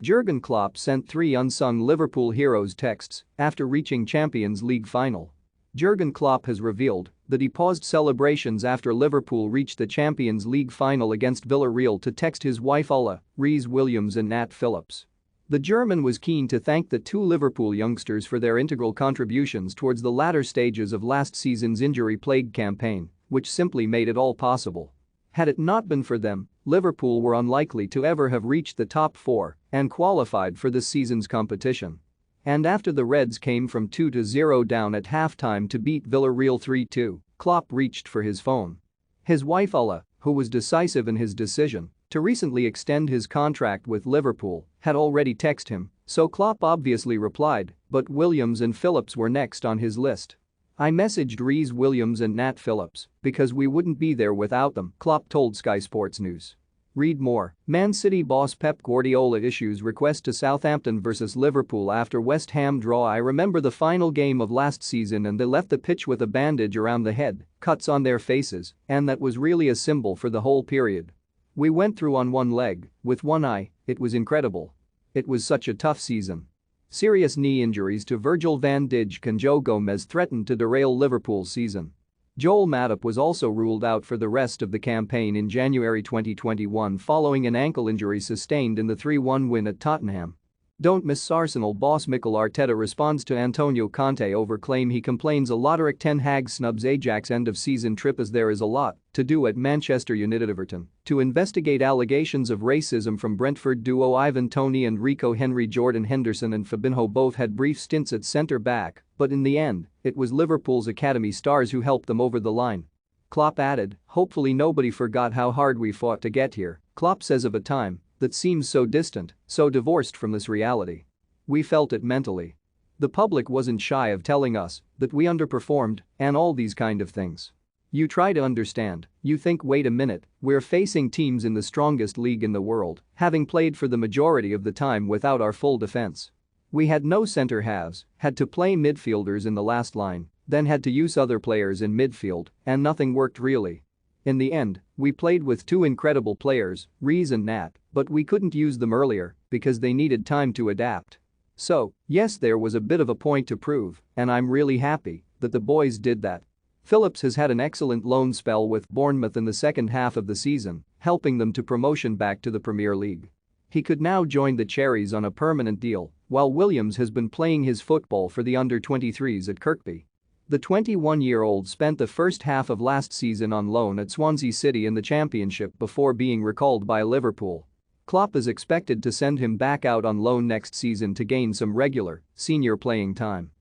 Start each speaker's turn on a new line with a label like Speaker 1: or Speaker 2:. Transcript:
Speaker 1: Jurgen Klopp sent 3 unsung Liverpool heroes texts after reaching Champions League final. Jurgen Klopp has revealed that he paused celebrations after Liverpool reached the Champions League final against Villarreal to text his wife Ulla, Reese Williams and Nat Phillips. The German was keen to thank the 2 Liverpool youngsters for their integral contributions towards the latter stages of last season's injury-plagued campaign, which simply made it all possible. Had it not been for them, Liverpool were unlikely to ever have reached the top 4 and qualified for this season's competition. And after the Reds came from 2-0 down at halftime to beat Villarreal 3-2, Klopp reached for his phone. His wife Ulla, who was decisive in his decision to recently extend his contract with Liverpool, had already texted him, so Klopp obviously replied, but Williams and Phillips were next on his list. "I messaged Reese Williams and Nat Phillips because we wouldn't be there without them," Klopp told Sky Sports News. Read more. Man City boss Pep Guardiola issues request to Southampton vs Liverpool after West Ham draw. "I remember the final game of last season and they left the pitch with a bandage around the head, cuts on their faces, and that was really a symbol for the whole period. We went through on one leg, with one eye, it was incredible. It was such a tough season." Serious knee injuries to Virgil van Dijk and Joe Gomez threatened to derail Liverpool's season. Joel Matip was also ruled out for the rest of the campaign in January 2021 following an ankle injury sustained in the 3-1 win at Tottenham. Don't miss Arsenal boss Mikel Arteta responds to Antonio Conte over claim he complains a lot. Erik ten Hag snubs Ajax end-of-season trip as there is a lot to do at Manchester United. Everton to investigate allegations of racism from Brentford duo Ivan Toney and Rico Henry. Jordan Henderson and Fabinho both had brief stints at centre-back, but in the end, it was Liverpool's academy stars who helped them over the line. Klopp added, "Hopefully nobody forgot how hard we fought to get here." Klopp says of a time that seems so distant, so divorced from this reality. "We felt it mentally. The public wasn't shy of telling us that we underperformed and all these kind of things. You try to understand, you think wait a minute, we're facing teams in the strongest league in the world, having played for the majority of the time without our full defense. We had no center halves, had to play midfielders in the last line, then had to use other players in midfield, and nothing worked really. In the end, we played with 2 incredible players, Reese and Nat, but we couldn't use them earlier because they needed time to adapt. So, yes, there was a bit of a point to prove, and I'm really happy that the boys did that." Phillips has had an excellent loan spell with Bournemouth in the second half of the season, helping them to promotion back to the Premier League. He could now join the Cherries on a permanent deal, while Williams has been playing his football for the under-23s at Kirkby. The 21-year-old spent the first half of last season on loan at Swansea City in the Championship before being recalled by Liverpool. Klopp is expected to send him back out on loan next season to gain some regular, senior playing time.